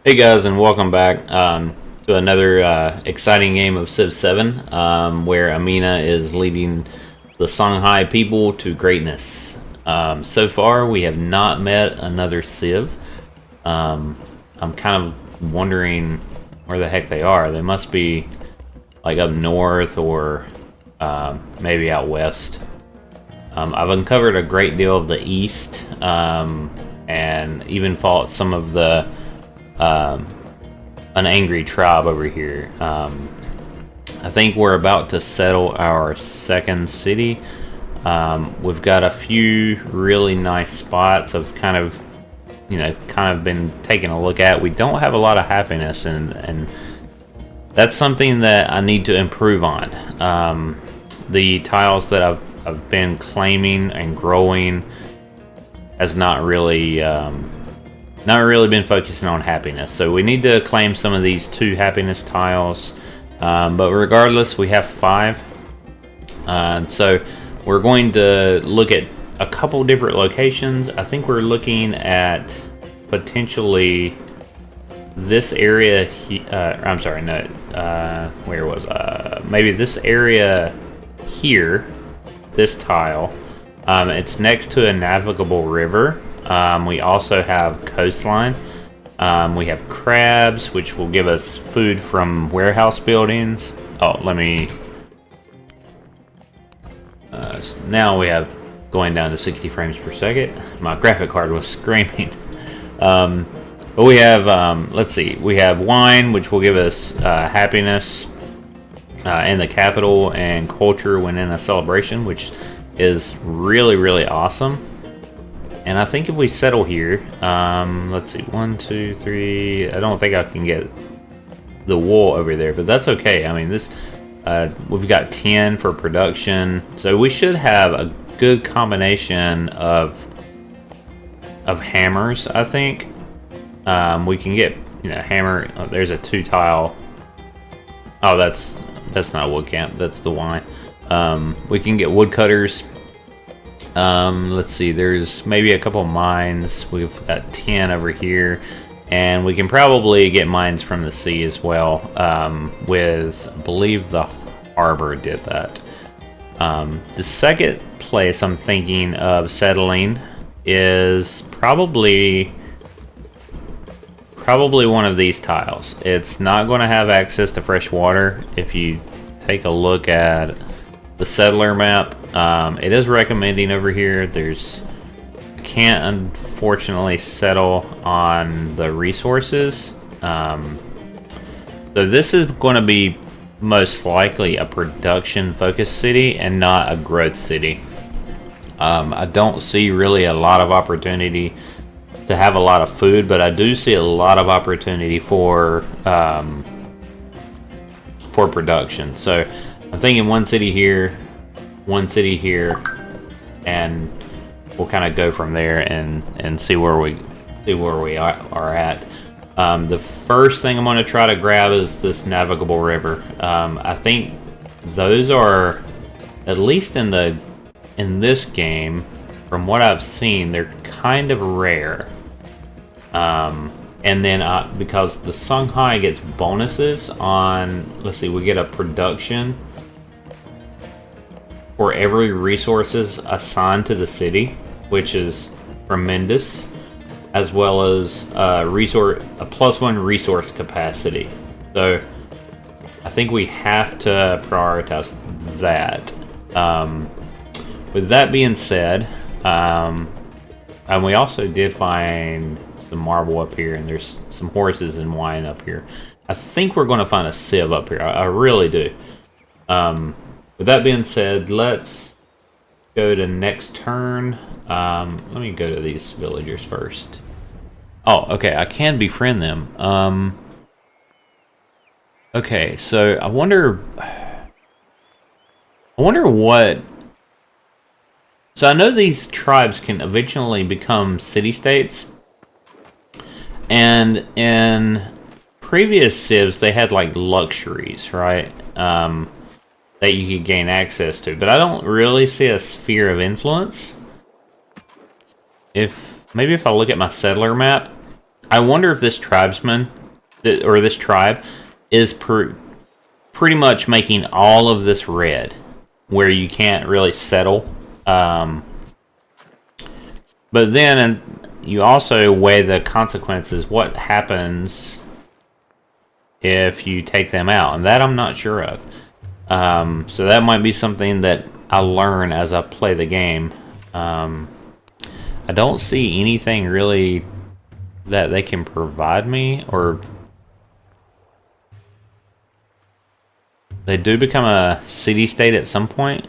Hey guys, and welcome back to another exciting game of Civ 7, where Amina is leading the Songhai people to greatness. So far, we have not met another Civ. I'm kind of wondering where the heck they are. They must be like up north or maybe out west. I've uncovered a great deal of the east, and even fought some of the an angry tribe over here. I think we're about to settle our second city. We've got a few really nice spots of kind of been taking a look at. We don't have a lot of happiness, and that's something that I need to improve on. The tiles that I've been claiming and growing has not really been focusing on happiness. So we need to claim some of these 2 happiness tiles. But regardless, we have 5. So we're going to look at a couple different locations. I think we're looking at potentially this area. I'm sorry, no. Where was maybe this area here? This tile. It's next to a navigable river. We also have coastline. We have crabs, which will give us food from warehouse buildings. Oh, let me... now we have going down to 60 frames per second. My graphic card was screaming. But we have, let's see, we have wine, which will give us happiness in the capital and culture when in a celebration, which is really, really awesome. And I think if we settle here, let's see, 1, 2, 3. I don't think I can get the wool over there, but that's okay. I mean, this we've got 10 for production, so we should have a good combination of hammers. I think we can get hammer. Oh, there's a 2 tile. Oh, that's not a wood camp. That's the wine. We can get woodcutters. Let's see, there's maybe a couple mines. We've got 10 over here, and we can probably get mines from the sea as well, with, I believe the harbor did that. The second place I'm thinking of settling is probably one of these tiles. It's not going to have access to fresh water. If you take a look at the settler map, it is recommending over here. I can't unfortunately settle on the resources. So this is going to be most likely a production focused city and not a growth city. I don't see really a lot of opportunity to have a lot of food, but I do see a lot of opportunity for production. So I'm thinking one city here, and we'll kind of go from there and see where we are at. The first thing I'm going to try to grab is this navigable river. I think those are, at least in this game, from what I've seen, they're kind of rare. And then because the Songhai gets bonuses on, let's see, we get a production for every resources assigned to the city, which is tremendous, as well as a +1 resource capacity. So I think we have to prioritize that. With that being said, and we also did find some marble up here, and there's some horses and wine up here. I think we're going to find a civ up here. I really do. With that being said, let's go to next turn. Let me go to these villagers first. Oh, okay, I can befriend them. Okay, so I wonder what... So I know these tribes can eventually become city-states. And in previous civs, they had like luxuries, right? That you could gain access to, but I don't really see a sphere of influence. Maybe if I look at my settler map, I wonder if this tribesman, or this tribe, is pretty much making all of this red, where you can't really settle. But then you also weigh the consequences. What happens if you take them out? And that I'm not sure of. So that might be something that I learn as I play the game. I don't see anything really that they can provide me, or they do become a city-state at some point.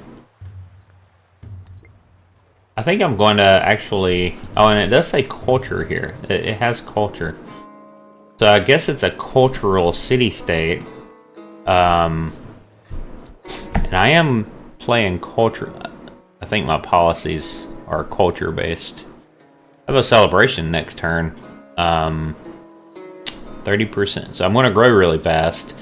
I think I'm going to actually... Oh, and it does say culture here. It has culture. So I guess it's a cultural city-state. And I am playing culture. I think my policies are culture-based. I have a celebration next turn. 30%. So I'm going to grow really fast.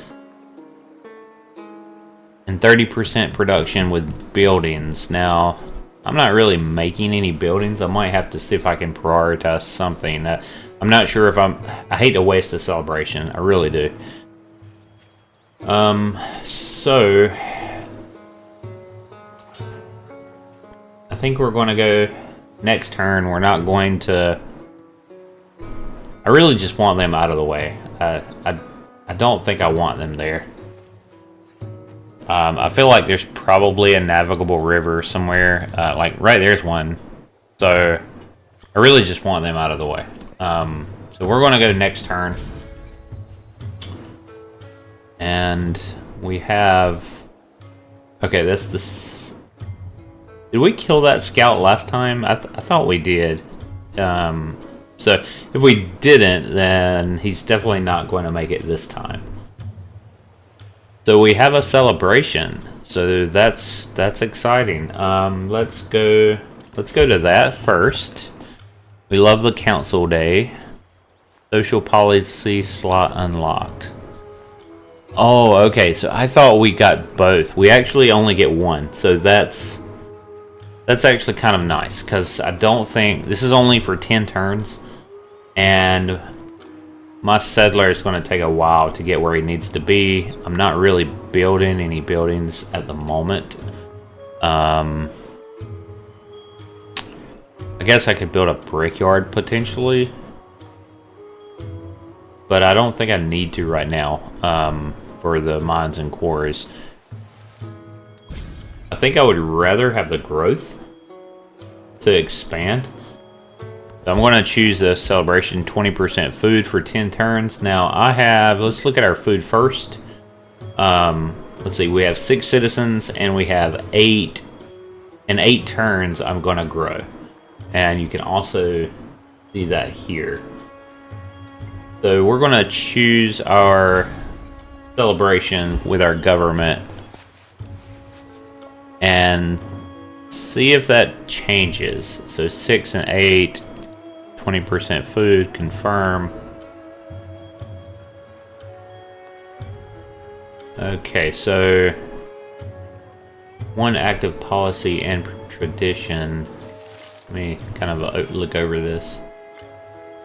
And 30% production with buildings. Now, I'm not really making any buildings. I might have to see if I can prioritize something. I'm not sure if I hate to waste a celebration. I really do. So I think we're going to go next turn. We're not going to... I really just want them out of the way. I don't think I want them there. I feel like there's probably a navigable river somewhere. Like, right there's one. So, I really just want them out of the way. So, we're going to go next turn. And we have... Okay, that's the... Did we kill that scout last time? I thought we did. So, if we didn't, then he's definitely not going to make it this time. So we have a celebration. So that's exciting. Let's go to that first. We love the council day. Social policy slot unlocked. Oh, okay. So I thought we got both. We actually only get one. So that's actually kind of nice, because I don't think this is only for 10 turns, and my settler is going to take a while to get where he needs to be. I'm not really building any buildings at the moment. I guess I could build a brickyard potentially, but I don't think I need to right now for the mines and quarries. I think I would rather have the growth to expand. I'm going to choose a celebration 20% food for 10 turns. Now I have, let's look at our food first. Let's see, we have 6 citizens and we have 8. In 8 turns, I'm going to grow. And you can also see that here. So we're going to choose our celebration with our government and see if that changes. So 6 and 8. 20% food, confirm. Okay, so 1 active policy and tradition. Let me kind of look over this.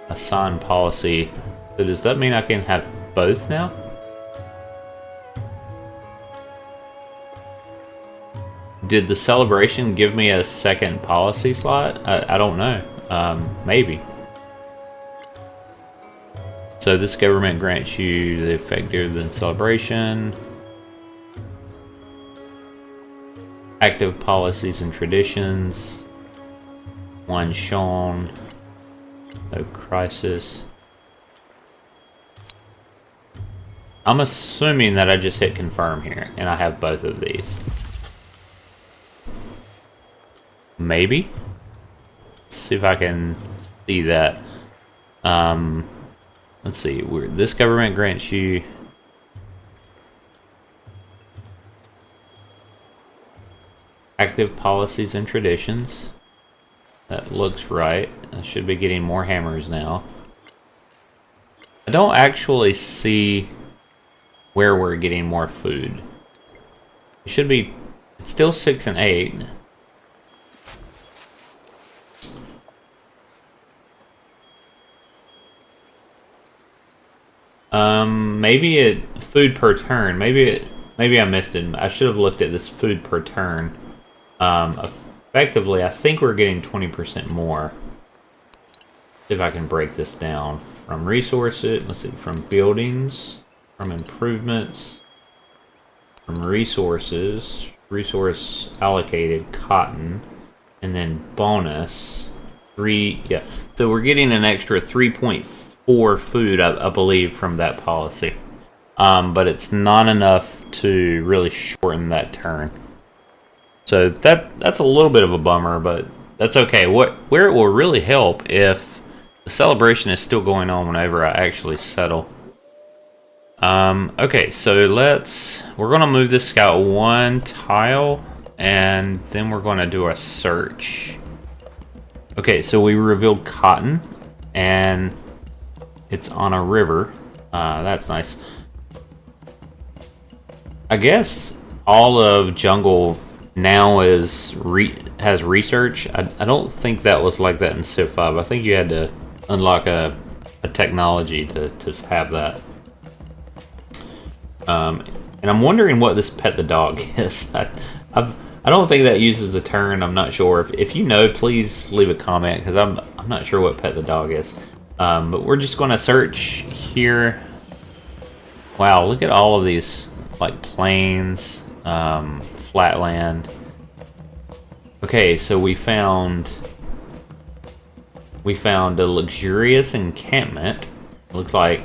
Assign policy. So does that mean I can have both now? Did the celebration give me a second policy slot? I don't know. Maybe. So this government grants you the effective than celebration. Active policies and traditions. 1 shown. No crisis. I'm assuming that I just hit confirm here and I have both of these. Maybe? Let's see if I can see that. Let's see. This government grants you active policies and traditions. That looks right. I should be getting more hammers now. I don't actually see where we're getting more food. It should be... It's still 6 and 8. Maybe it food per turn. Maybe I missed it. I should have looked at this food per turn. Effectively, I think we're getting 20% more. See if I can break this down from resources. Let's see, from buildings, from improvements, from resources, resource allocated, cotton, and then bonus. Yeah. So we're getting an extra 3.4 food, I believe, from that policy. But it's not enough to really shorten that turn. So that's a little bit of a bummer, but that's okay. Where it will really help if the celebration is still going on whenever I actually settle. Okay, so we're gonna move this scout one tile, and then we're gonna do a search. Okay, so we revealed cotton, and it's on a river. That's nice. I guess all of jungle now has research. I don't think that was like that in Civ 5. I think you had to unlock a technology to have that. And I'm wondering what this pet the dog is. I don't think that uses a turn. I'm not sure. If you know, please leave a comment, because I'm not sure what pet the dog is. But we're just going to search here. Wow, look at all of these, like, plains, flatland. Okay, so we found a luxurious encampment. It looks like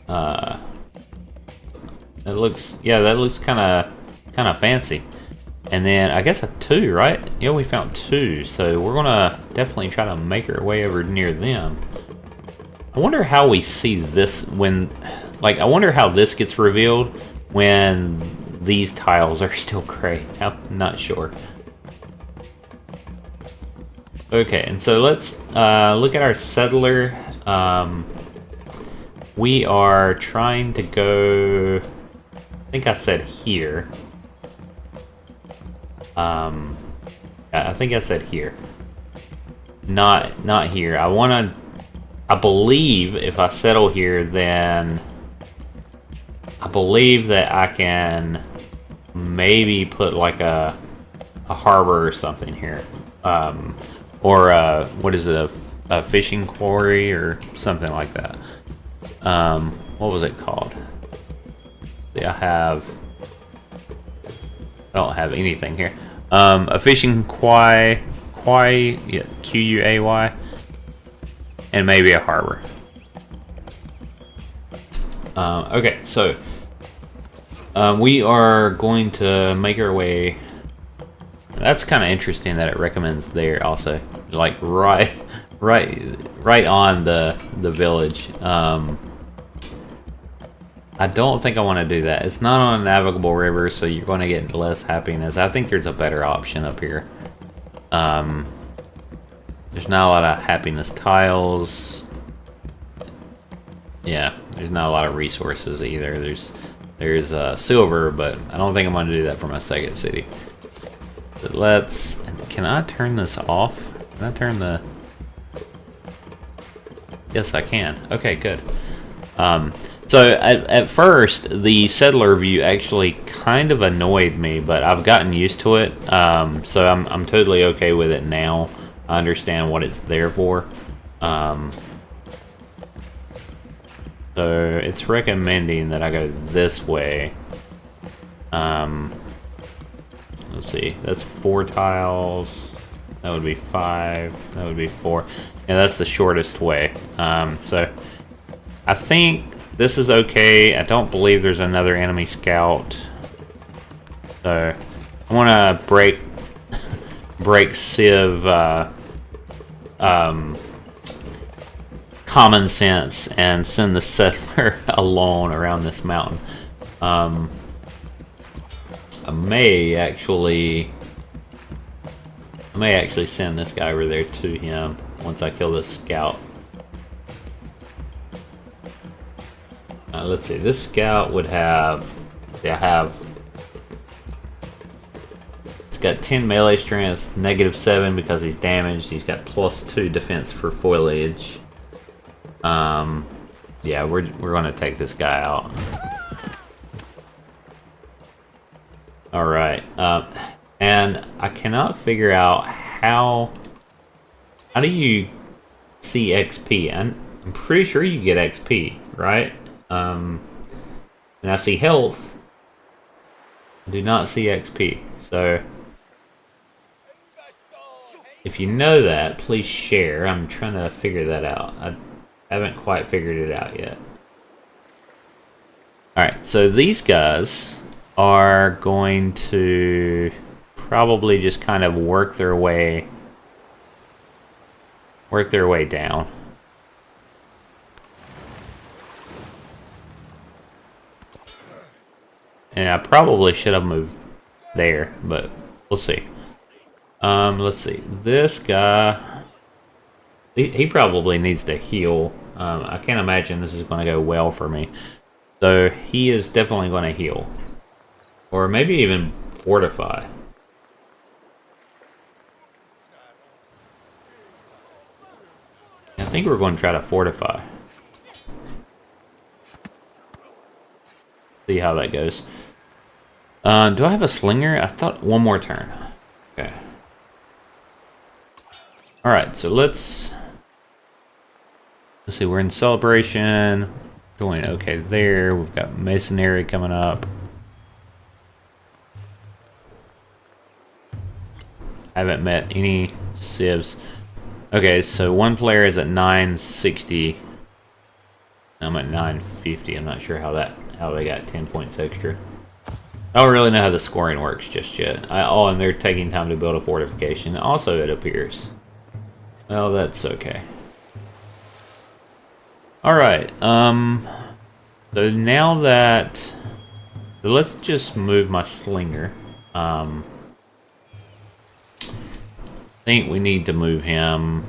that looks kind of fancy. And then I guess a 2, right? Yeah, we found 2. So we're gonna definitely try to make our way over near them. I wonder how we see this I wonder how this gets revealed when these tiles are still gray. I'm not sure. Okay, and so let's look at our settler. We are trying to go, I think I said here. I think I said here. Not here. I believe if I settle here, then I believe that I can maybe put like a harbor or something here. Or what is it, a fishing quarry or something like that. What was it called? I don't have anything here. A fishing quay, yeah, Quay, and maybe a harbor. Okay, so we are going to make our way. That's kind of interesting that it recommends there also, like right on the village. I don't think I want to do that. It's not on a navigable river, so you're going to get less happiness. I think there's a better option up here. There's not a lot of happiness tiles. Yeah, there's not a lot of resources either. There's silver, but I don't think I'm going to do that for my second city. So can I turn this off? Can I turn the... Yes, I can. Okay, good. So at first, the settler view actually kind of annoyed me, but I've gotten used to it. So I'm totally okay with it now. I understand what it's there for. So it's recommending that I go this way. Let's see, that's 4 tiles. That would be 5. That would be 4. Yeah, that's the shortest way. So I think this is okay. I don't believe there's another enemy scout. So I want to break Civ common sense and send the settler alone around this mountain. I may actually send this guy over there to him once I kill this scout. Let's see, this scout would have, it's got 10 melee strength, -7 because he's damaged. He's got +2 defense for foliage. Yeah, we're gonna take this guy out. All right, and I cannot figure out how do you see XP? I'm pretty sure you get XP, right? And I see health. I do not see XP. So if you know that, please share. I'm trying to figure that out. I haven't quite figured it out yet. Alright, so these guys are going to probably just kind of work their way down. And I probably should have moved there, but we'll see. Let's see. This guy, he probably needs to heal. I can't imagine this is going to go well for me. So he is definitely going to heal. Or maybe even fortify. I think we're going to try to fortify. See how that goes. Do I have a slinger? I thought one more turn. Okay. Alright, so let's see, we're in celebration. Doing okay there. We've got masonry coming up. I haven't met any civs. Okay, so one player is at 960. I'm at 950. I'm not sure how they got 10 points extra. I don't really know how the scoring works just yet. Oh, and they're taking time to build a fortification. Also, it appears. Well, that's okay. Alright, so now that... So let's just move my slinger. I think we need to move him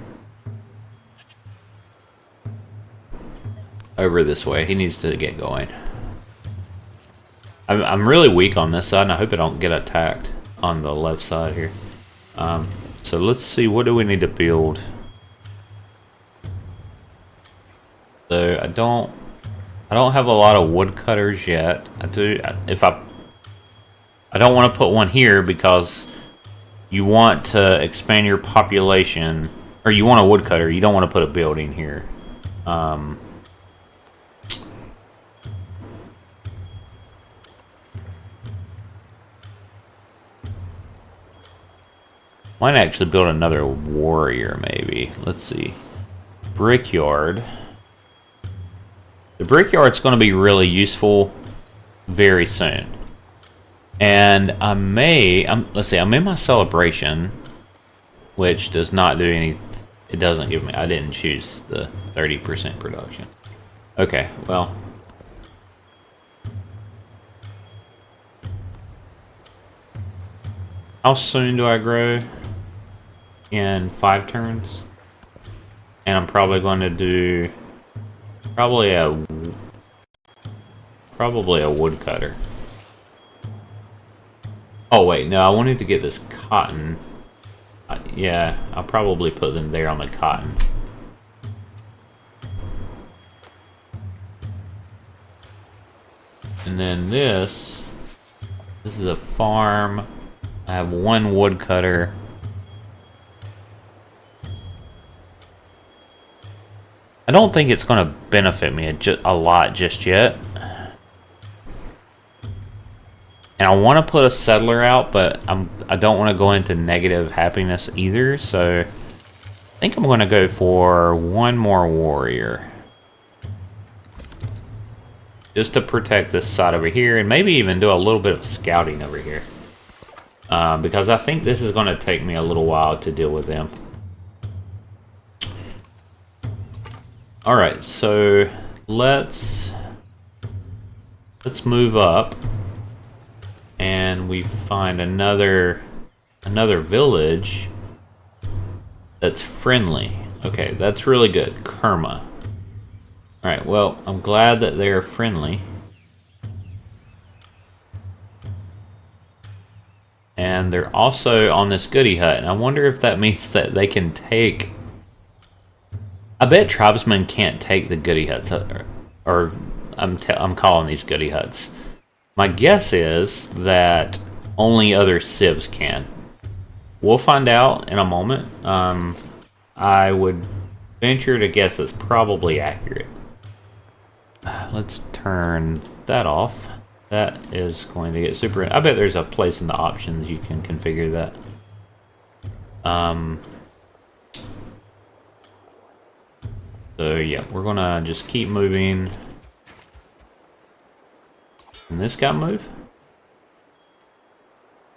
over this way. He needs to get going. I'm really weak on this side, and I hope I don't get attacked on the left side here. So let's see, what do we need to build? So I don't have a lot of woodcutters yet. I don't want to put one here because you want to expand your population, or you want a woodcutter. You don't want to put a building here. Might actually build another warrior, maybe. Let's see. Brickyard. The brickyard's going to be really useful very soon. And I may... let's see, I'm in my celebration, which does not do any... It doesn't give me... I didn't choose the 30% production. Okay, well... How soon do I grow? In 5 turns. And I'm probably going to do... Probably a woodcutter. Oh wait, no, I wanted to get this cotton. Yeah, I'll probably put them there on the cotton. And then this is a farm. I have 1 woodcutter. I don't think it's going to benefit me a lot just yet. And I want to put a settler out, but I don't want to go into negative happiness either. So I think I'm going to go for 1 more warrior. Just to protect this side over here, and maybe even do a little bit of scouting over here. Because I think this is going to take me a little while to deal with them. Alright, so let's move up, and we find another village that's friendly. Okay, that's really good. Kerma. Alright, well, I'm glad that they're friendly. And they're also on this goody hut, and I wonder if that means that they can take... I bet tribesmen can't take the goody huts. or I'm calling these goody huts. My guess is that only other civs can. We'll find out in a moment. I would venture to guess that's probably accurate. Let's turn that off. That is going to get super... I bet there's a place in the options you can configure that. So yeah, we're gonna just keep moving. Can this guy move?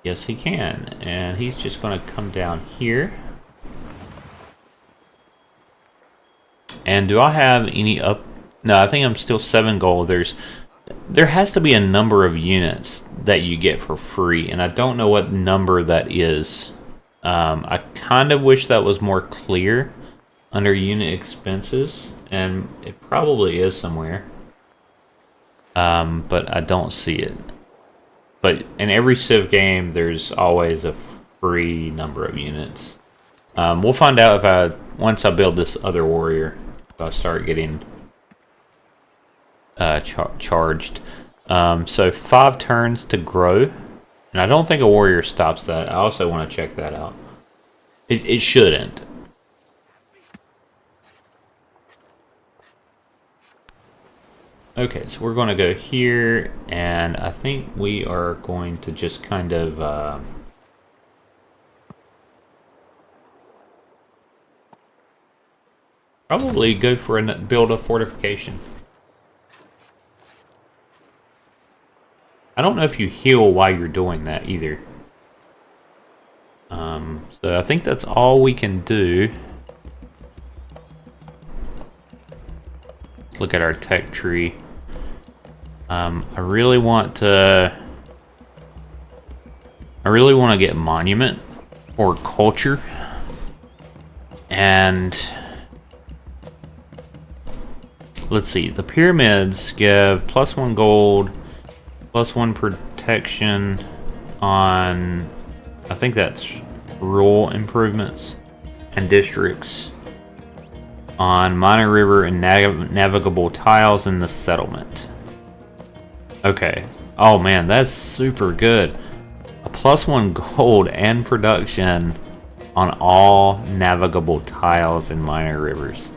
Yes, he can. And he's just gonna come down here. And do I have any up... No, I think I'm still 7 gold. There has to be a number of units that you get for free, and I don't know what number that is. I kind of wish that was more clear under unit expenses, and it probably is somewhere. But I don't see it. But in every Civ game, there's always a free number of units. We'll find out if once I build this other warrior, if I start getting charged. So 5 turns to grow, and I don't think a warrior stops that. I also want to check that out. It shouldn't. Okay, so we're going to go here, and I think we are going to just kind of probably go for build a fortification. I don't know if you heal while you're doing that either. So I think that's all we can do. Let's look at our tech tree. I really want to get monument or culture, and let's see. The pyramids give +1 gold, +1 protection on, I think that's rural improvements and districts on minor river and navigable tiles in the settlement. Okay. Oh man, that's super good. A +1 gold and production on all navigable tiles in minor rivers.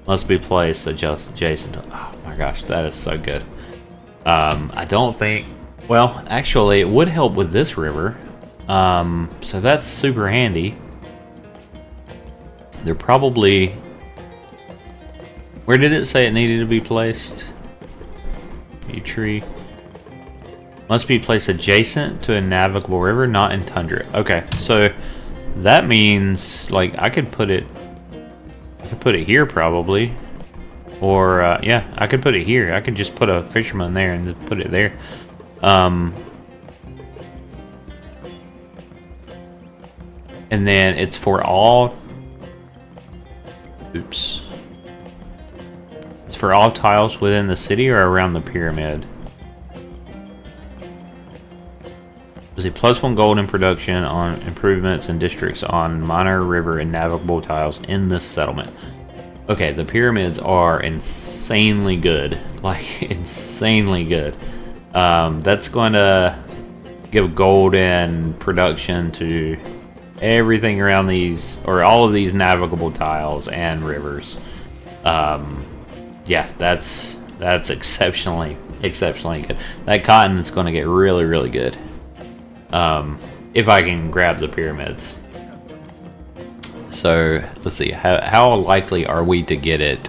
Must be placed adjacent to... Oh my gosh, that is so good. I don't think... Well, actually, it would help with this river. So that's super handy. They're probably... Where did it say it needed to be placed? A tree. Must be placed adjacent to a navigable river, not in tundra. Okay, so that means, like, I could put it here probably. Or, yeah, I could put it here. I could just put a fisherman there and just put it there. And then it's for all... Oops. It's for all tiles within the city or around the pyramid. Is it +1 gold in production on improvements and districts on minor river and navigable tiles in this settlement? Okay, the pyramids are insanely good. Like, insanely good. That's going to give gold and production to everything around these, or all of these navigable tiles and rivers. Yeah, that's exceptionally good. That cotton is going to get really, really good. If I can grab the pyramids. So let's see, how likely are we to get it?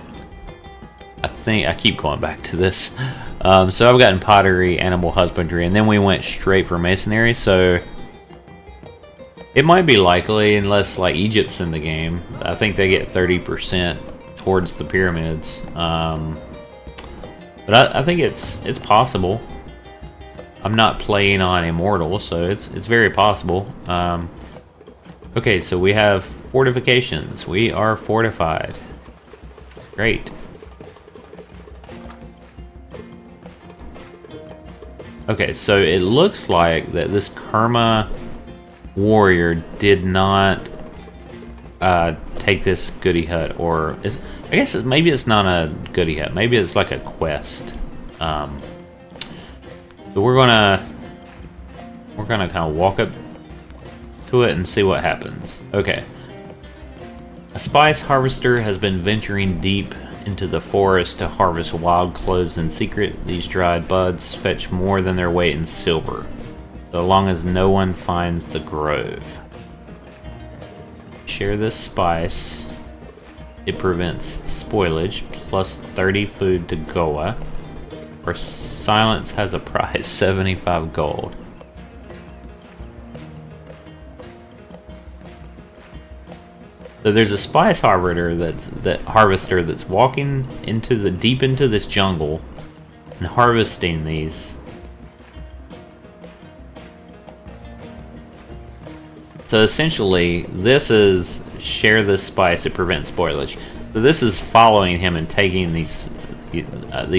I think I keep going back to this. So I've gotten pottery, animal husbandry, and then we went straight for masonry. So it might be likely, unless like Egypt's in the game. I think they get 30% towards the pyramids. But I think it's possible. I'm not playing on Immortal, so it's very possible. Okay, so we have fortifications. We are fortified. Great. Okay, so it looks like that this Kerma warrior did not take this goody hut, or I guess maybe it's not a goodie hut. Maybe it's like a quest. So we're gonna kind of walk up to it and see what happens. Okay. A spice harvester has been venturing deep into the forest to harvest wild cloves in secret. These dried buds fetch more than their weight in silver, so long as no one finds the grove. Share this spice. It prevents spoilage, plus 30 food to Goa. Or silence has a price, 75 gold. So there's a spice harvester that's walking deep into this jungle and harvesting these. So essentially, this is share this spice to prevent spoilage. So this is following him and taking these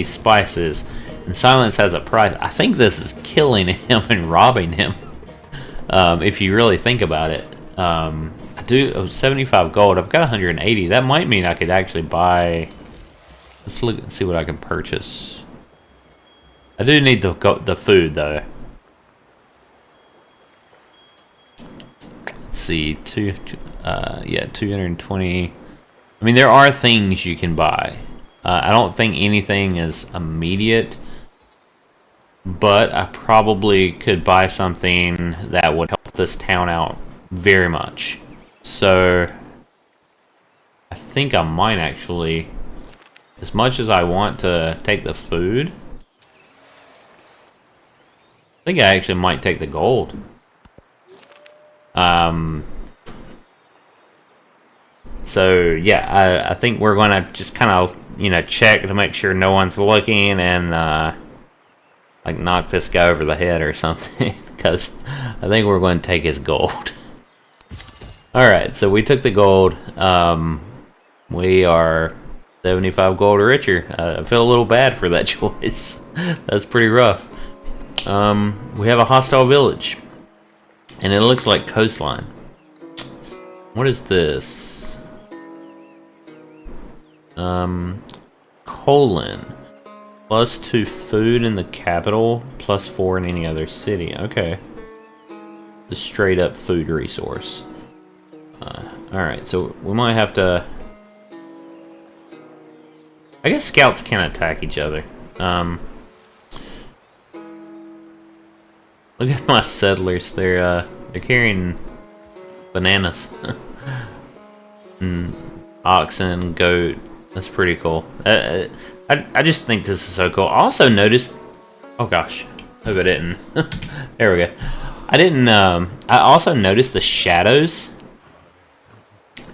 spices, and silence has a price. I think this is killing him and robbing him. If you really think about it, I do 75 gold. I've got 180. That might mean I could actually buy. Let's look and see what I can purchase. I do need the food though. See, 220. I mean, there are things you can buy. I don't think anything is immediate, but I probably could buy something that would help this town out very much. So I think I might actually, as much as I want to take the food, I think I actually might take the gold. So yeah, I think we're gonna just kind of, check to make sure no one's looking and, like knock this guy over the head or something, because I think we're going to take his gold. Alright, so we took the gold. We are 75 gold richer. I feel a little bad for that choice. That's pretty rough. We have a hostile village. And it looks like coastline. What is this? Colon. +2 food in the capital, +4 in any other city. Okay. The straight up food resource. Alright, so we might have to... I guess scouts can attack each other. Look at my settlers. They're carrying bananas. And oxen, goat. That's pretty cool. I just think this is so cool. I also noticed... Oh gosh. Hope I didn't. There we go. I didn't... I also noticed the shadows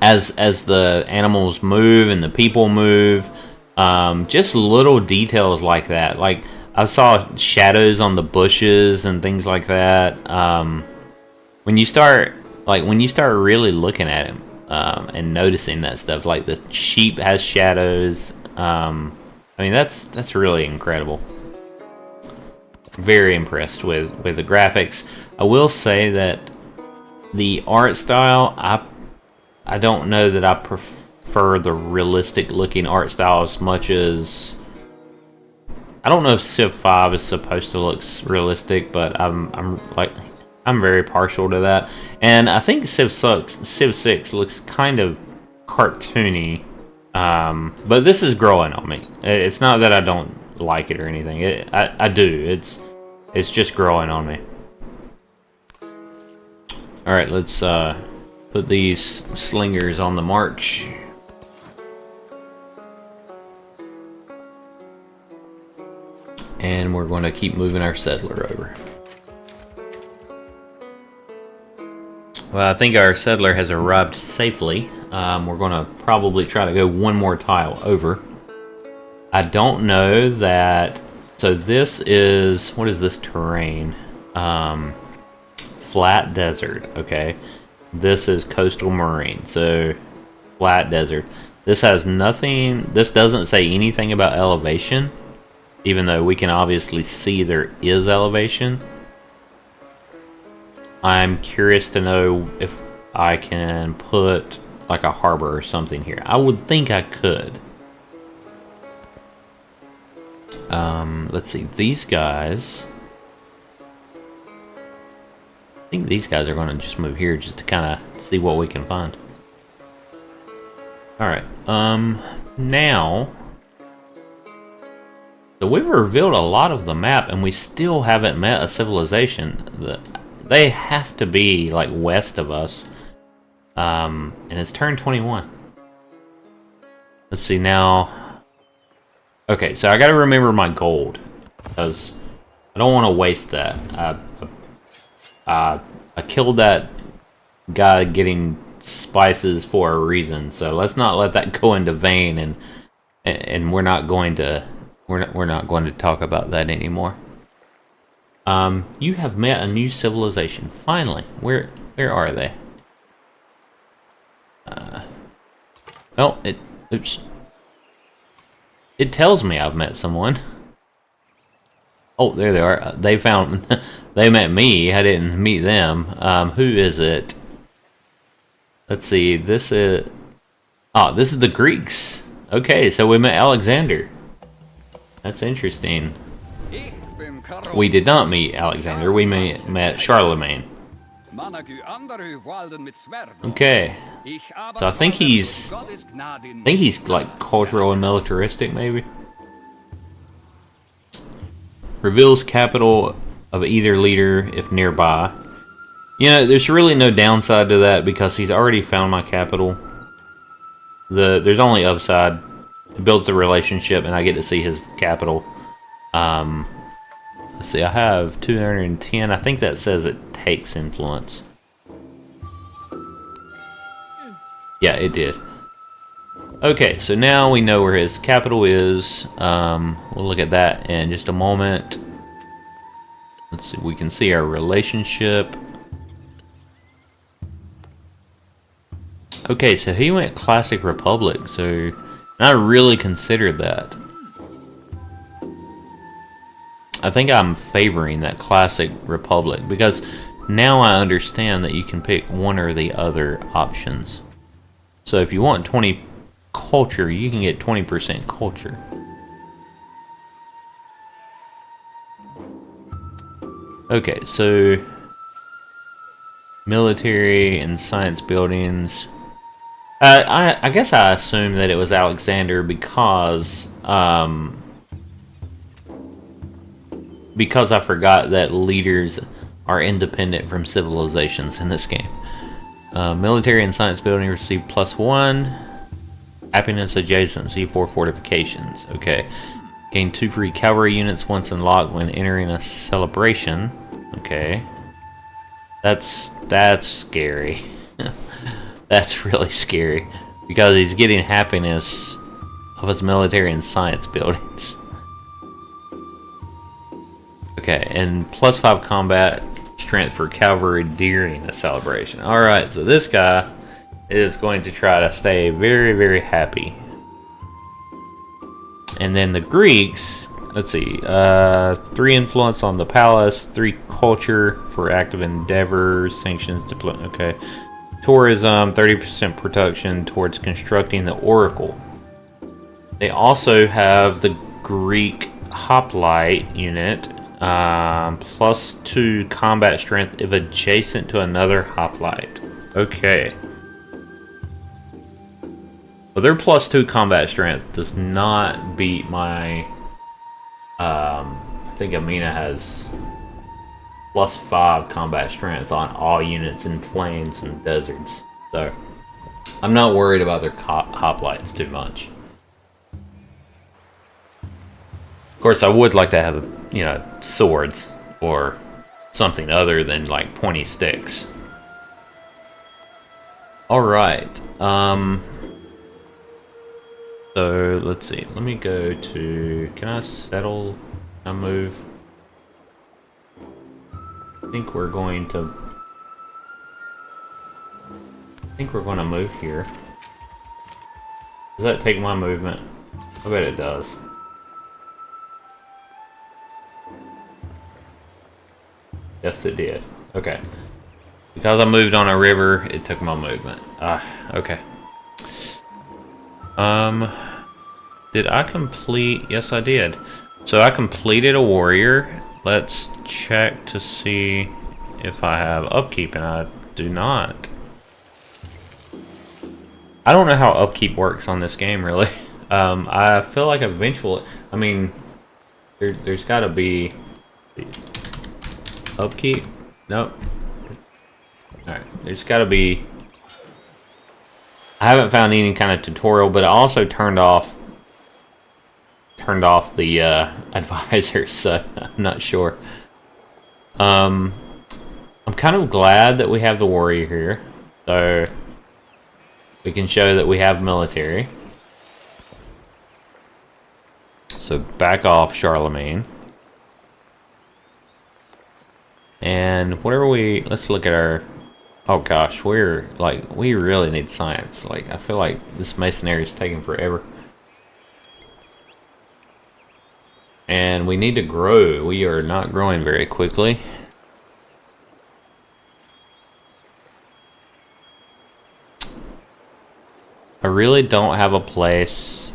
as the animals move and the people move. Just little details like that. Like, I saw shadows on the bushes and things like that. When you start really looking at him and noticing that stuff, like the sheep has shadows. I mean, that's really incredible. Very impressed with the graphics. I will say that the art style, I don't know that I prefer the realistic looking art style as much as... I don't know if Civ 5 is supposed to look realistic, but I'm very partial to that. And I think Civ 6 looks kind of cartoony. But this is growing on me. It's not that I don't like it or anything. I do. It's just growing on me. Alright, let's put these slingers on the march. And we're going to keep moving our settler over. Well, I think our settler has arrived safely. We're going to probably try to go one more tile over. I don't know that... So this is... What is this terrain? Flat desert, okay. This is coastal marine, so flat desert. This has nothing... This doesn't say anything about elevation, even though we can obviously see there is elevation. I'm curious to know if I can put like a harbor or something here. I would think I could. Let's see. These guys... I think these guys are going to just move here just to kind of see what we can find. Alright. Now... So we've revealed a lot of the map, and we still haven't met a civilization. They have to be, like, west of us. And it's turn 21. Let's see, now... Okay, so I gotta remember my gold. Because I don't want to waste that. I killed that guy getting spices for a reason, so let's not let that go into vain, and we're not going to... We're not going to talk about that anymore. You have met a new civilization. Finally. Where are they? Oh, oops. It tells me I've met someone. Oh, there they are. They found... They met me. I didn't meet them. Who is it? Let's see. This is... Oh, this is the Greeks. Okay, so we met Alexander. That's interesting. We did not meet Alexander, we met Charlemagne. Okay. So I think he's like cultural and militaristic, maybe. Reveals capital of either leader if nearby. You know, there's really no downside to that because he's already found my capital. There's only upside. It builds a relationship, and I get to see his capital. Let's see, I have 210. I think that says it takes influence. Yeah, it did. Okay, so now we know where his capital is. We'll look at that in just a moment. Let's see, we can see our relationship. Okay, so he went Classic Republic, so... I really considered that. I think I'm favoring that Classic Republic because now I understand that you can pick one or the other options. So if you want 20 culture, you can get 20% culture. Okay, so military and science buildings. I guess I assumed that it was Alexander because I forgot that leaders are independent from civilizations in this game. Military and science building receive +1. Happiness adjacency for fortifications. Okay. Gain 2 free cavalry units once unlocked when entering a celebration. Okay. That's scary. That's really scary because he's getting happiness of his military and science buildings. Okay, and +5 combat strength for cavalry during a celebration. Alright, so this guy is going to try to stay very, very happy. And then the Greeks, let's see, 3 influence on the palace, 3 culture for active endeavor, sanctions, diplomacy. Okay. Tourism, 30% production towards constructing the Oracle. They also have the Greek hoplite unit, +2 combat strength if adjacent to another hoplite. Okay. Well, their +2 combat strength does not beat my... I think Amina has +5 combat strength on all units in plains and deserts. So, I'm not worried about their hoplites too much. Of course, I would like to have, you know, swords or something other than like pointy sticks. Alright. So, let's see. Let me go to... Can I settle? Can I move? I think we're going to move here. Does that take my movement? I bet it does. Yes, it did. Okay. Because I moved on a river, it took my movement. Okay. Did I complete? Yes, I did. So I completed a warrior. Let's check to see if I have upkeep, and I do not. I don't know how upkeep works on this game, really. I feel like eventually, I mean, there's got to be upkeep. Nope. All right, there's got to be. I haven't found any kind of tutorial, but I also turned off the advisors, so I'm not sure. I'm kind of glad that we have the warrior here, so we can show that we have military. So back off, Charlemagne. And what are we? Let's look at our. Oh gosh, we really need science. Like, I feel like this masonry is taking forever. And we need to grow. We are not growing very quickly. I really don't have a place.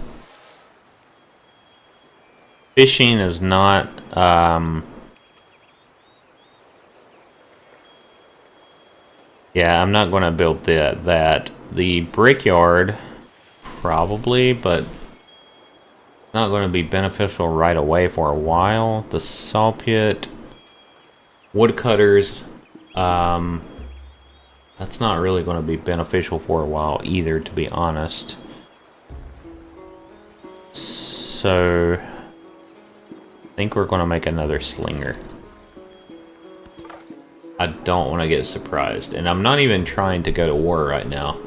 Fishing is not, yeah, I'm not going to build that. The brickyard, probably, but not going to be beneficial right away for a while. The saw pit, woodcutters, that's not really going to be beneficial for a while either, to be honest. So I think we're going to make another slinger. I don't want to get surprised, and I'm not even trying to go to war right now.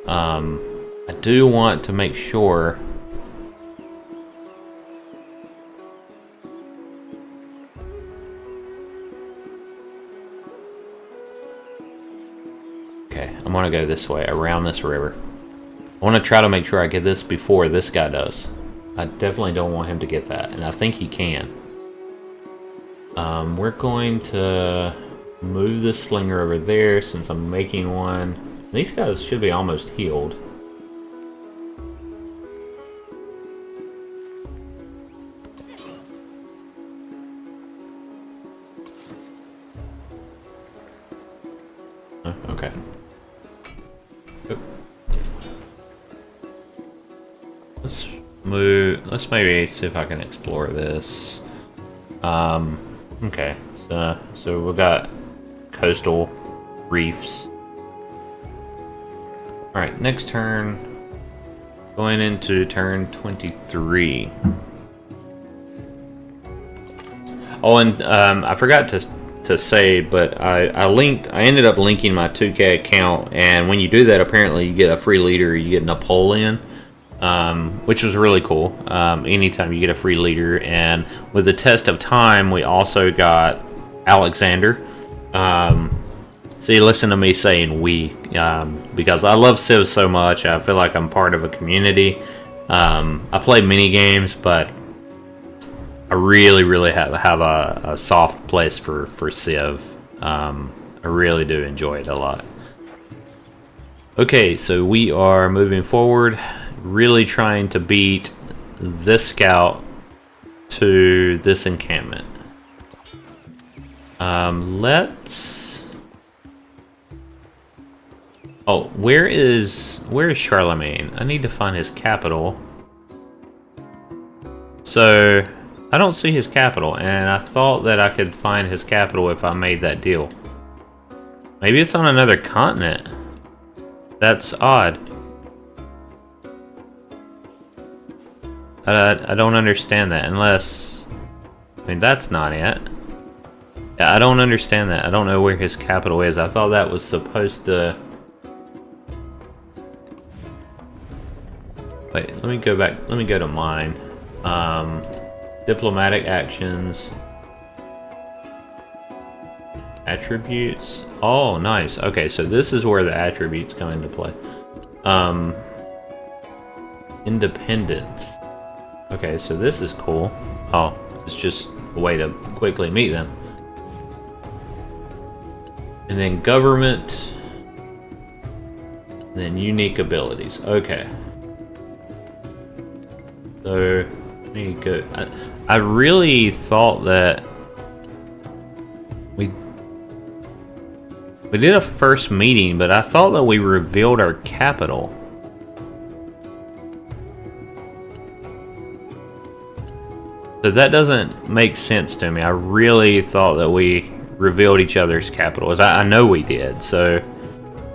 I do want to make sure. Okay, I'm gonna go this way, around this river. I want to try to make sure I get this before this guy does. I definitely don't want him to get that, and I think he can. We're going to move this slinger over there since I'm making one. These guys should be almost healed. Oh, okay. Oop. Let's move. Let's maybe see if I can explore this. Okay, so we've got coastal reefs. Alright, next turn. Going into turn 23. Oh, and I forgot to say, but I ended up linking my 2K account, and when you do that, apparently you get a free leader, you get Napoleon. Which was really cool. Anytime you get a free leader, and with the test of time, we also got Alexander. See, listen to me saying we, because I love Civ so much. I feel like I'm part of a community. I play mini games, but I really have a soft place for Civ. I really do enjoy it a lot. Okay, so we are moving forward. Really trying to beat this scout to this encampment. Let's. Oh, where is Charlemagne? I need to find his capital. So I don't see his capital, and I thought that I could find his capital if I made that deal. Maybe it's on another continent. That's odd. I don't understand that, unless... I mean, that's not it. Yeah, I don't understand that. I don't know where his capital is. I thought that was supposed to... Wait, let me go back. Let me go to mine. Diplomatic actions. Attributes. Oh, nice. Okay, so this is where the attributes come into play. Independence. Okay, so this is cool. Oh, it's just a way to quickly meet them. And then government. And then unique abilities. Okay. So There you go. I really thought that we did a first meeting, but I thought that we revealed our capital. So that doesn't make sense to me. I really thought that we revealed each other's capitals. I know we did. So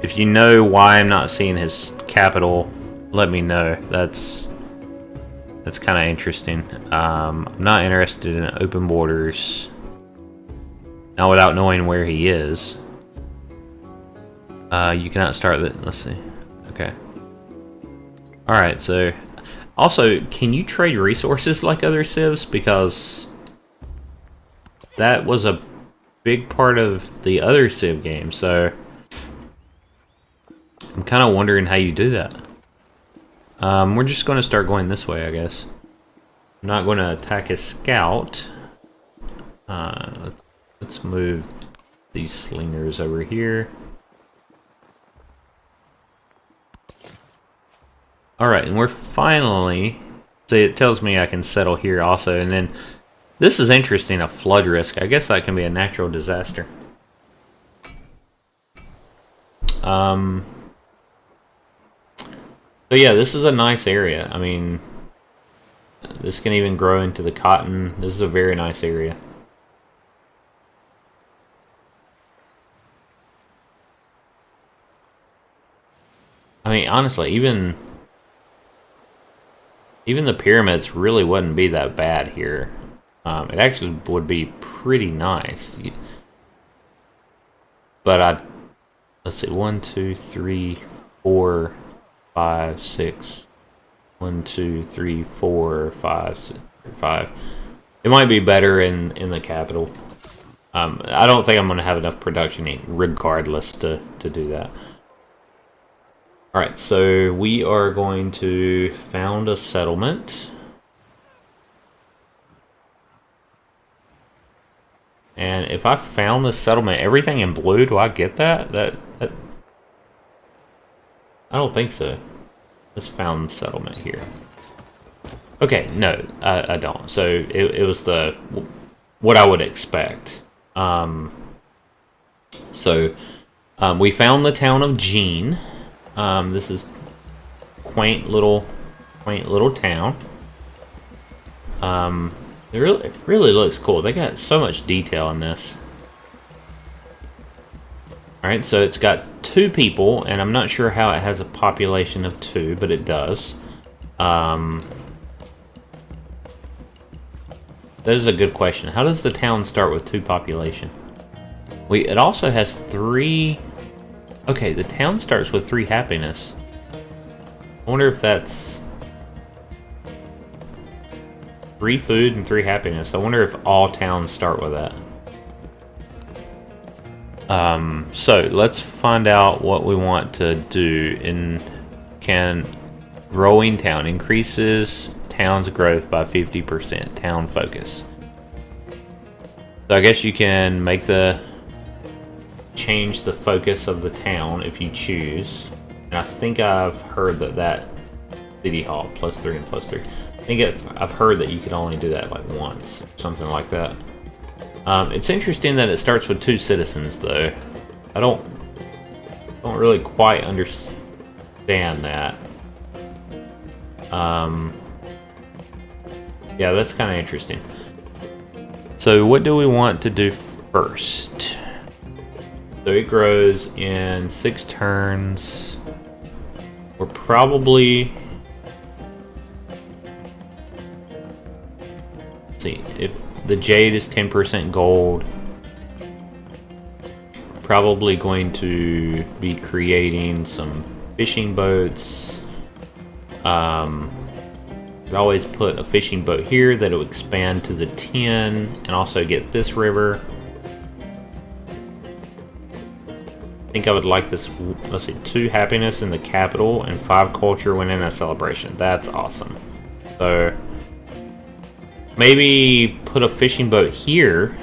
if you know why I'm not seeing his capital, let me know. That's kind of interesting. I'm not interested in open borders. Not without knowing where he is. You cannot start the... Let's see. Okay. Alright, so... Also, can you trade resources like other civs? Because... that was a big part of the other civ game, so... I'm kind of wondering how you do that. We're just going to start going this way, I guess. I'm not going to attack his scout. Let's move these slingers over here. Alright, and we're finally... So it tells me I can settle here also, and then... This is interesting, a flood risk. I guess that can be a natural disaster. So yeah, this is a nice area. I mean, this can even grow into the cotton. This is a very nice area. I mean, honestly, even the pyramids really wouldn't be that bad here. It actually would be pretty nice. But let's see, 1, 2, 3, 4, 5, 6. 1, 2, 3, 4, 5, 6, 5. It might be better in the capital. I don't think I'm going to have enough production regardless to do that. Alright, so we are going to found a settlement. And if I found this settlement, everything in blue, do I get that? That I don't think so. Let's found settlement here. Okay, no, I don't. So it was what I would expect. We found the town of Jean. This is quaint little town. It really looks cool. They got so much detail in this. Alright, so it's got 2 people, and I'm not sure how it has a population of 2, but it does. That is a good question. How does the town start with 2 population? It also has 3... Okay, the town starts with 3 happiness. I wonder if that's... 3 food and 3 happiness. I wonder if all towns start with that. So let's find out what we want to do. Can growing town increases town's growth by 50%. Town focus. So I guess you can change the focus of the town if you choose. And I think I've heard that city hall +3 and +3. I think I've heard that you can only do that like once, something like that. It's interesting that it starts with 2 citizens, though. I don't really quite understand that. Yeah, that's kind of interesting. So what do we want to do first? So it grows in 6 turns. We're probably... Let's see, if the jade is 10% gold, probably going to be creating some fishing boats. Could always put a fishing boat here that will expand to the 10 and also get this river. I think I would like this, let's see, 2 happiness in the capital and 5 culture when in a celebration. That's awesome. So maybe put a fishing boat here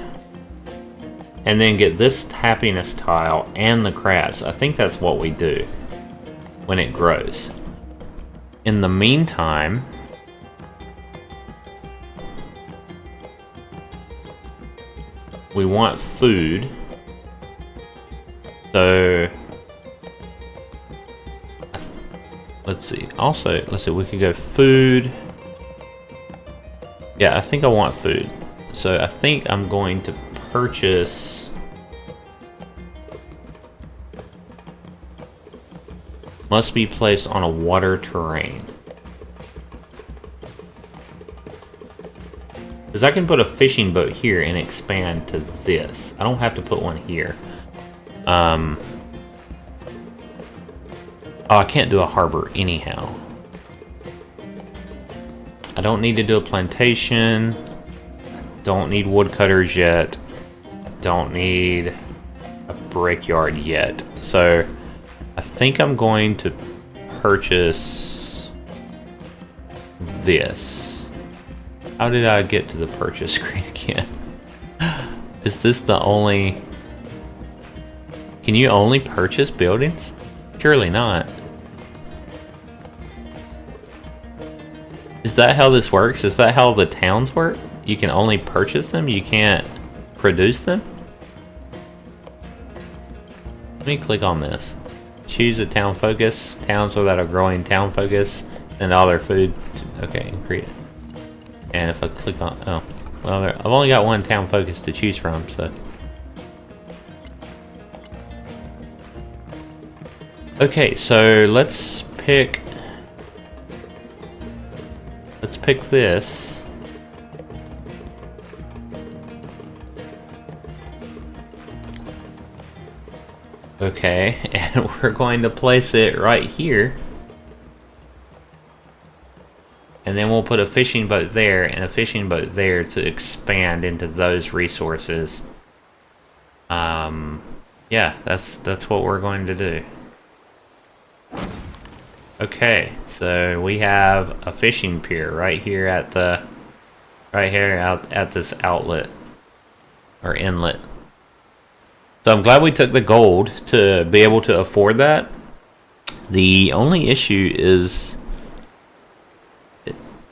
and then get this happiness tile and the crabs. I think that's what we do when it grows. In the meantime, We want food. So let's see. Also, let's see. We could go food. Yeah, I think I want food. So I think I'm going to purchase. Must be placed on a water terrain. Because I can put a fishing boat here and expand to this. I don't have to put one here. Oh, I can't do a harbor anyhow. I don't need to do a plantation. Don't need woodcutters yet. Don't need a brickyard yet. So I think I'm going to purchase this. How did I get to the purchase screen again? Is this the only... Can you only purchase buildings? Surely not. Is that how this works? Is that how the towns work? You can only purchase them? You can't produce them? Let me click on this. Choose a town focus. Towns without a growing town focus. And all their food. Okay, and create it. And if I click on... Oh. Well, I've only got one town focus to choose from, so... Okay, so let's pick... Let's pick this. Okay, and we're going to place it right here. And then we'll put a fishing boat there and a fishing boat there to expand into those resources. Yeah, that's what we're going to do. Okay, so we have a fishing pier right here at the out at this outlet or inlet. So I'm glad we took the gold to be able to afford that. The only issue is,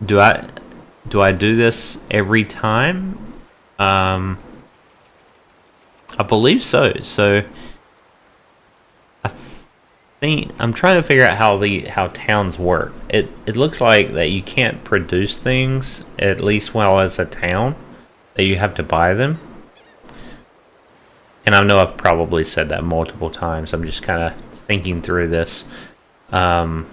do I do this every time? I believe so. So I think I'm trying to figure out how towns work. It looks like that you can't produce things, at least while as a town, that you have to buy them. And I know I've probably said that multiple times. I'm just kind of thinking through this. Towns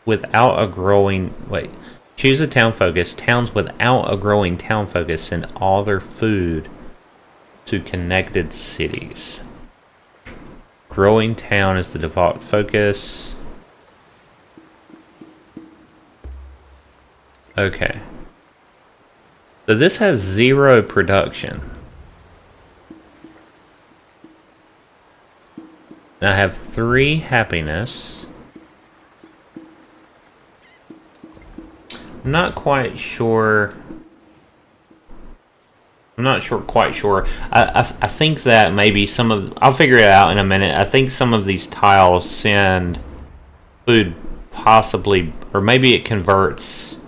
without a growing... Wait. Choose a town focus. Towns without a growing town focus send all their food to connected cities. Growing town is the default focus. Okay. So this has 0 production. And I have 3 happiness. I'm not quite sure. I'm not quite sure. I think that maybe some of... I'll figure it out in a minute. I think some of these tiles send food possibly... Or maybe it converts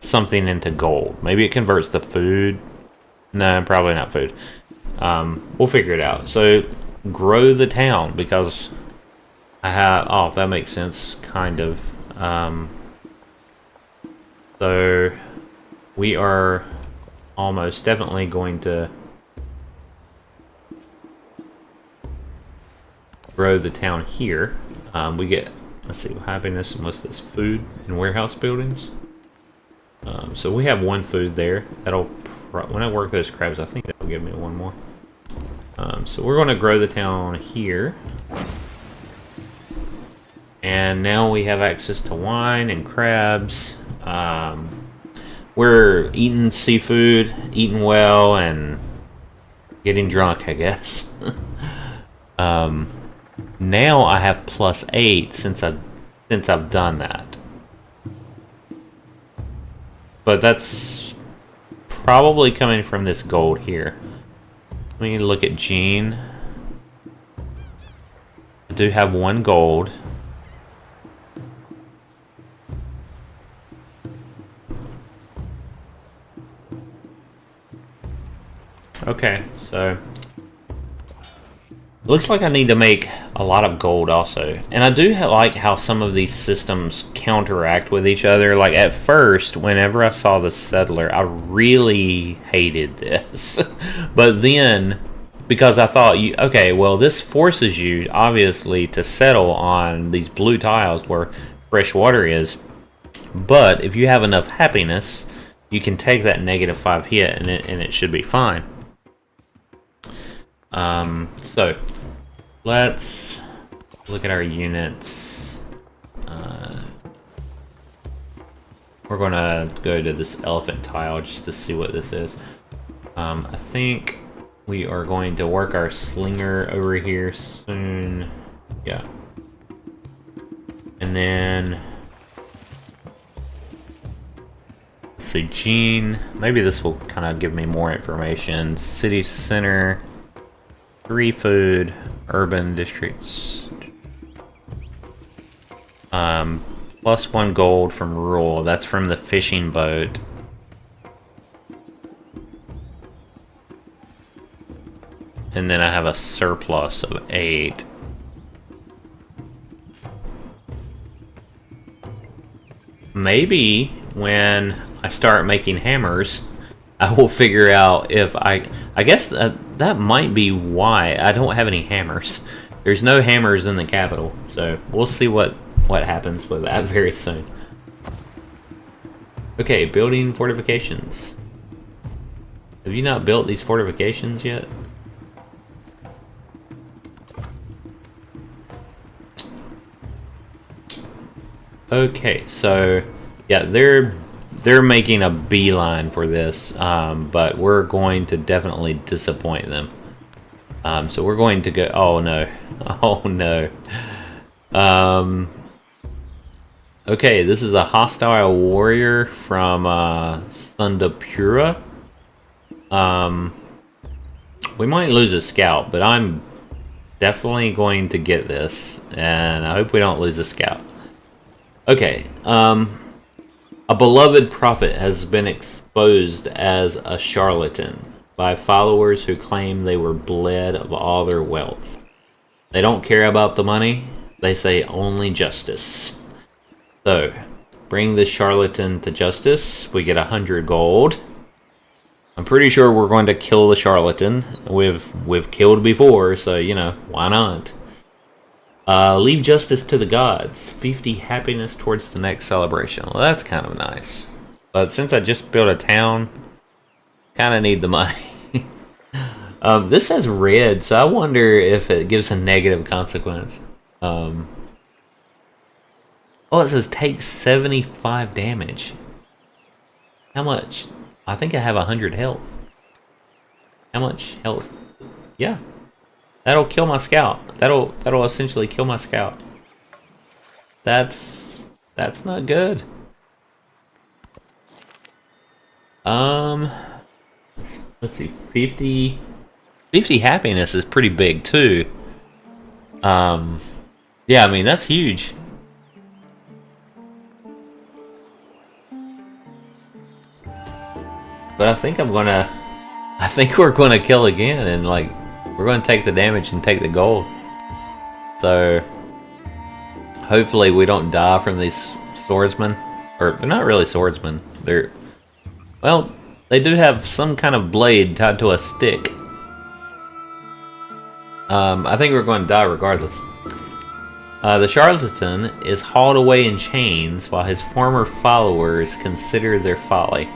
something into gold. Maybe it converts the food. No, probably not food. We'll figure it out. So, grow the town because I have... Oh, that makes sense, kind of. So, we are almost definitely going to grow the town here. We get, let's see, happiness and what's this? Food and warehouse buildings. So we have 1 food there. That'll, when I work those crabs, I think that'll give me 1 more. So we're going to grow the town here. And now we have access to wine and crabs. We're eating seafood, eating well, and getting drunk, I guess. Now I have +8 since I've done that. But that's probably coming from this gold here. Let me look at Gene. I do have 1 gold. Okay, so looks like I need to make a lot of gold also. And I do like how some of these systems counteract with each other. Like at first, whenever I saw the settler, I really hated this. But then, because I thought, okay, well, this forces you, obviously, to settle on these blue tiles where fresh water is. But if you have enough happiness, you can take that -5 hit and it should be fine. So let's look at our units. We're gonna go to this elephant tile just to see what this is. I think we are going to work our slinger over here soon. Yeah. And then let's see, Gene. Maybe this will kind of give me more information. City center. 3 food, urban districts. +1 gold from rural. That's from the fishing boat. And then I have a surplus of 8. Maybe when I start making hammers, I will figure out if I guess that might be why I don't have any hammers. There's no hammers in the capital, so we'll see what happens with that very soon. Okay, building fortifications. Have you not built these fortifications yet? Okay, so yeah, they're making a beeline for this, but we're going to definitely disappoint them. So we're going to go. Oh no! Oh no! Okay, this is a hostile warrior from Sundapura. We might lose a scout, but I'm definitely going to get this, and I hope we don't lose a scout. Okay, a beloved prophet has been exposed as a charlatan by followers who claim they were bled of all their wealth. They don't care about the money, they say only justice. So, bring this charlatan to justice, we get 100 gold. I'm pretty sure we're going to kill the charlatan. We've killed before, so, you know, why not? Leave justice to the gods. 50 happiness towards the next celebration. Well, that's kind of nice. But since I just built a town, kind of need the money. This has red, so I wonder if it gives a negative consequence. Oh, it says take 75 damage. How much? I think I have 100 health. How much health? Yeah. That'll kill my scout. That'll essentially kill my scout. That's not good. Let's see, 50 happiness is pretty big too. Yeah, I mean that's huge. But I think we're gonna kill again, and like we're gonna take the damage and take the gold. So hopefully we don't die from these swordsmen. Or they're not really swordsmen. Well, they do have some kind of blade tied to a stick. I think we're going to die regardless. The charlatan is hauled away in chains while his former followers consider their folly.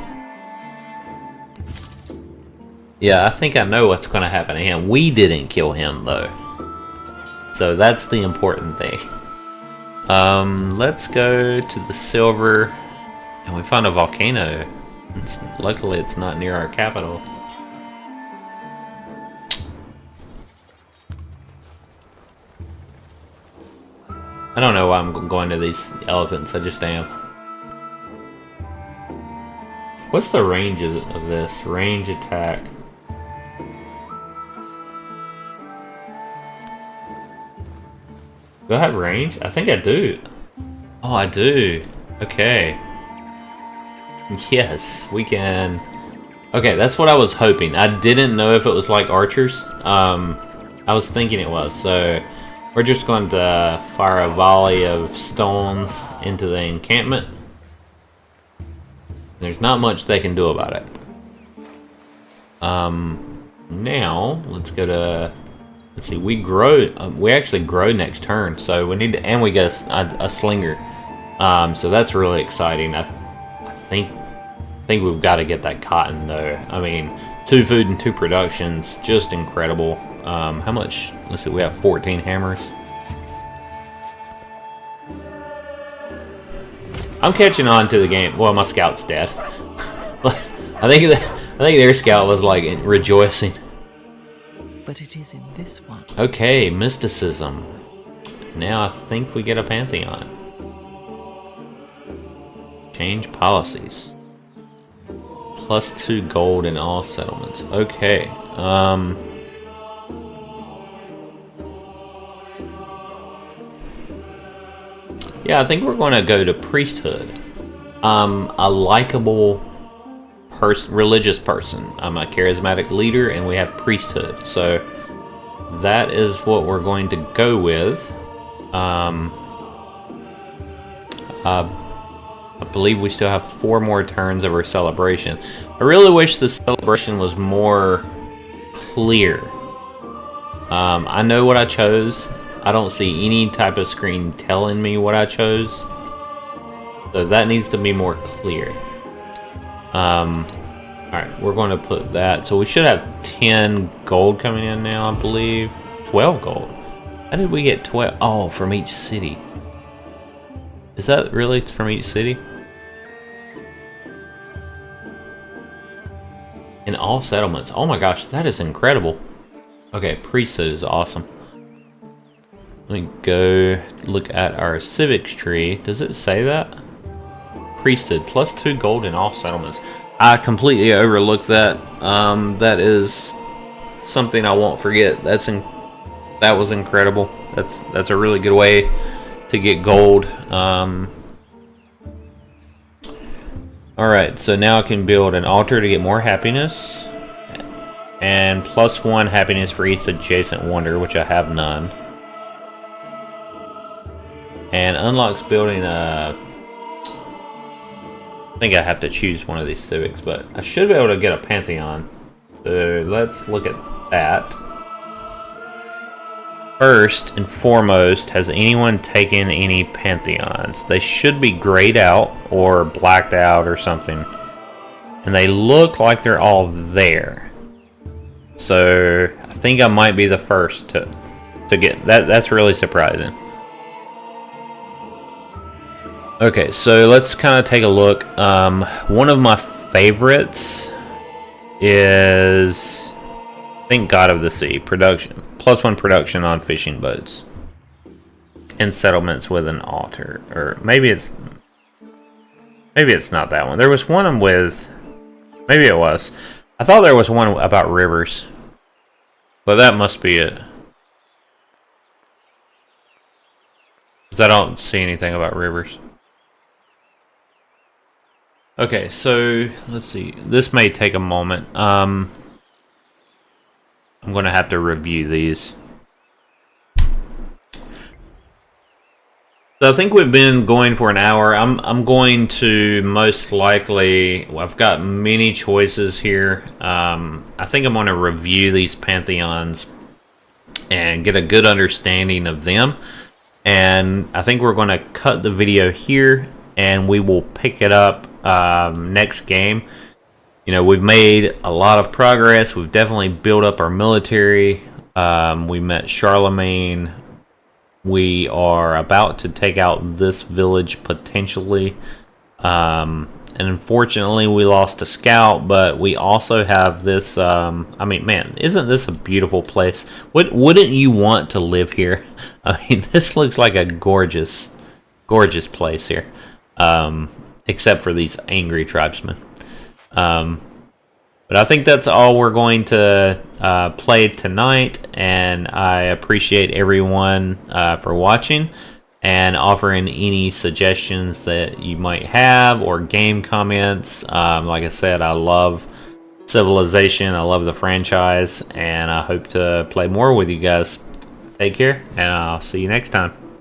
Yeah, I think I know what's going to happen to him. We didn't kill him, though. So that's the important thing. Let's go to the silver. And we found a volcano. Luckily, it's not near our capital. I don't know why I'm going to these elephants. I just am. What's the range of this? Range attack. Do I have range? I think I do. Oh, I do. Okay. Yes, we can Okay, that's what I was hoping. I didn't know if it was like archers. I was thinking it was. So we're just going to fire a volley of stones into the encampment. There's not much they can do about it. Now let's go to. Let's see. We grow. We actually grow next turn, so we need to, and we get a slinger. So that's really exciting. I think we've got to get that cotton though. I mean, 2 food and 2 productions, just incredible. How much? Let's see. We have 14 hammers. I'm catching on to the game. Well, my scout's dead. I think their scout was like rejoicing. But it is in this one. Okay, mysticism. Now I think we get a pantheon. Change policies. +2 gold in all settlements. Okay. Yeah, I think we're going to go to priesthood. A likable religious person. I'm a charismatic leader, and we have priesthood. So that is what we're going to go with. I believe we still have 4 more turns of our celebration. I really wish the celebration was more clear. I know what I chose. I don't see any type of screen telling me what I chose. So that needs to be more clear. Alright, we're going to put that. So we should have 10 gold coming in now, I believe. 12 gold. How did we get 12? Oh, from each city. Is that really from each city? In all settlements. Oh my gosh, that is incredible. Okay, priesthood is awesome. Let me go look at our civics tree. Does it say that? Priesthood, +2 gold in all settlements. I completely overlooked that. That is something I won't forget. That was incredible. That's a really good way to get gold. Alright, so now I can build an altar to get more happiness. And +1 happiness for each adjacent wonder, which I have none. And unlocks building a... I think I have to choose one of these civics, but I should be able to get a pantheon. So let's look at that. First and foremost, has anyone taken any pantheons? They should be grayed out or blacked out or something. And they look like they're all there. So I think I might be the first to get that. That's really surprising. Okay, so let's kind of take a look. One of my favorites is, I think, God of the Sea. Production. +1 production on fishing boats. And settlements with an altar. Or maybe it's not that one. There was one with... Maybe it was. I thought there was one about rivers. But that must be it. Because I don't see anything about rivers. Okay, so let's see. This may take a moment. I'm going to have to review these. So I think we've been going for an hour. I'm going to most likely... Well, I've got many choices here. I think I'm going to review these pantheons and get a good understanding of them. And I think we're going to cut the video here, and we will pick it up next game. You know, we've made a lot of progress. We've definitely built up our military. We met Charlemagne. We are about to take out this village potentially. And unfortunately, we lost a scout, but we also have this... I mean, man, isn't this a beautiful place? Wouldn't you want to live here? I mean, this looks like a gorgeous, gorgeous place here. Except for these angry tribesmen. But I think that's all we're going to play tonight, and I appreciate everyone for watching and offering any suggestions that you might have or game comments. Like I said, I love Civilization. I love the franchise, and I hope to play more with you guys. Take care, and I'll see you next time.